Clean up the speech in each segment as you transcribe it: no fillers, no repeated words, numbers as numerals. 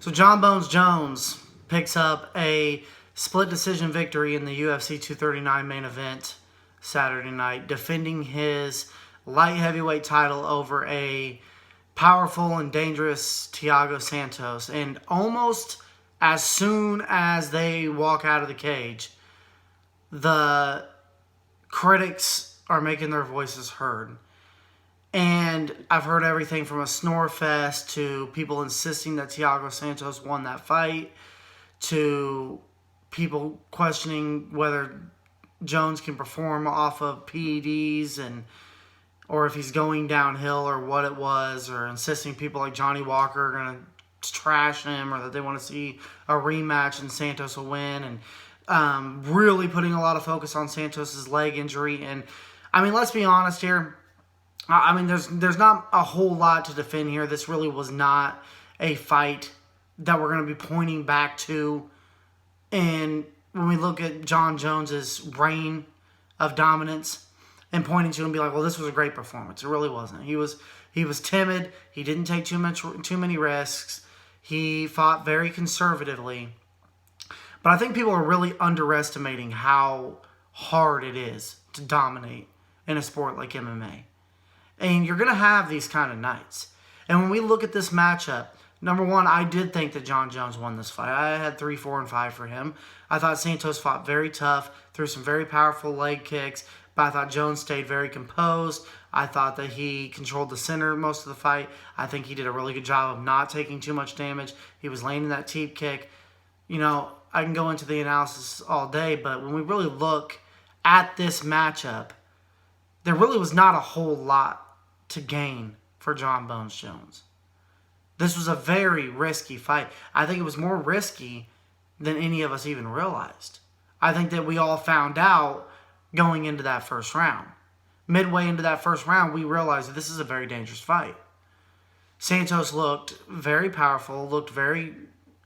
So Jon Jones picks up a split decision victory in the UFC 239 main event Saturday night, defending his light heavyweight title over a powerful and dangerous Thiago Santos. And almost as soon as they walk out of the cage, the critics are making their voices heard. And I've heard everything from a snore fest to people insisting that Thiago Santos won that fight to people questioning whether Jones can perform off of PEDs or if he's going downhill or what it was, or insisting people like Johnny Walker are going to trash him or that they want to see a rematch and Santos will win, and really putting a lot of focus on Santos's leg injury. And I mean, let's be honest here. I mean, there's not a whole lot to defend here. This really was not a fight that we're going to be pointing back to. And when we look at Jon Jones's reign of dominance and pointing to him and be like, well, this was a great performance. It really wasn't. He was timid. He didn't take too many risks. He fought very conservatively. But I think people are really underestimating how hard it is to dominate in a sport like MMA. And you're going to have these kind of nights. And when we look at this matchup, number one, I did think that Jon Jones won this fight. I had 3, 4, and 5 for him. I thought Santos fought very tough, threw some very powerful leg kicks, but I thought Jones stayed very composed. I thought that he controlled the center most of the fight. I think he did a really good job of not taking too much damage. He was landing that teep kick. You know, I can go into the analysis all day, but when we really look at this matchup, there really was not a whole lot to gain for Jon Jones. This was a very risky fight. I think it was more risky than any of us even realized. I think that we all found out going into that first round. Midway into that first round, we realized that this is a very dangerous fight. Santos looked very powerful, looked very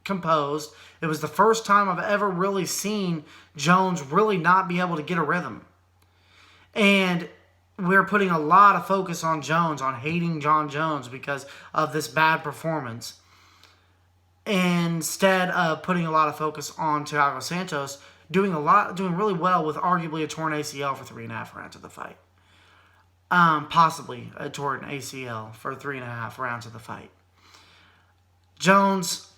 composed. It was the first time I've ever really seen Jones really not be able to get a rhythm. And we're putting a lot of focus on Jones, on hating Jon Jones because of this bad performance, instead of putting a lot of focus on Thiago Santos doing really well with arguably a torn ACL for 3.5 rounds of the fight. Possibly a torn ACL for 3.5 rounds of the fight. Jones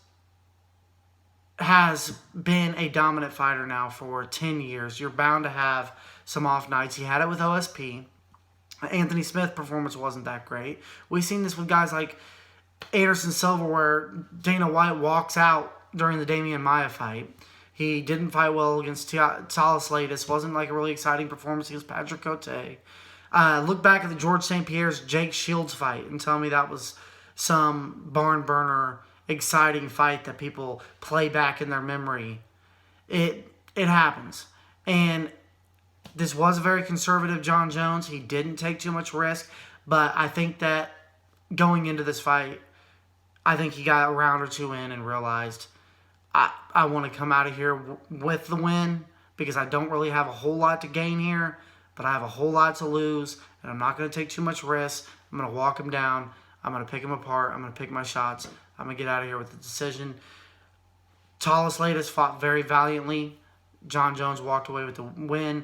has been a dominant fighter now for 10 years. You're bound to have some off nights. He had it with OSP. Anthony Smith's performance wasn't that great. We've seen this with guys like Anderson Silva, where Dana White walks out during the Damian Maia fight. He didn't fight well against Talis Latis. Wasn't like a really exciting performance against Patrick Cote. Look back at the George St. Pierre's Jake Shields fight and tell me that was some barn burner, exciting fight that people play back in their memory. It happens. And this was a very conservative Jon Jones. He didn't take too much risk, but I think that going into this fight, I think he got a round or two in and realized, I want to come out of here with the win because I don't really have a whole lot to gain here, but I have a whole lot to lose, and I'm not going to take too much risk. I'm going to walk him down. I'm going to pick him apart. I'm going to pick my shots. I'm going to get out of here with the decision. Talis Latis fought very valiantly. Jon Jones walked away with the win.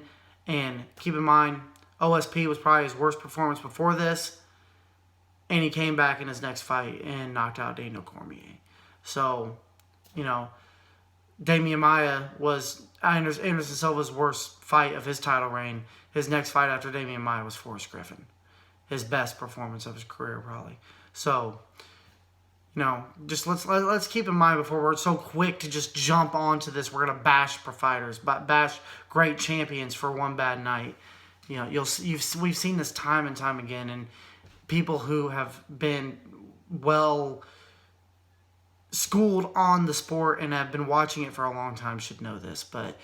And keep in mind, OSP was probably his worst performance before this. And he came back in his next fight and knocked out Daniel Cormier. So, you know, Damian Maia was Anderson Silva's worst fight of his title reign. His next fight after Damian Maia was Forrest Griffin. His best performance of his career, probably. So, you know, just let's keep in mind before we're so quick to just jump onto this. We're gonna bash fighters, bash great champions for one bad night. You know, we've seen this time and time again, and people who have been well schooled on the sport and have been watching it for a long time should know this. But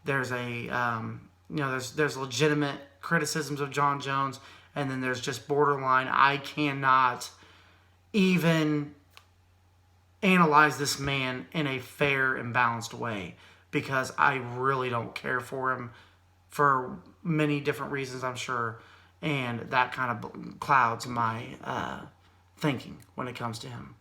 there's there's legitimate criticisms of Jon Jones, and then there's just borderline. I cannot even analyze this man in a fair and balanced way because I really don't care for him for many different reasons, I'm sure, and that kind of clouds my thinking when it comes to him.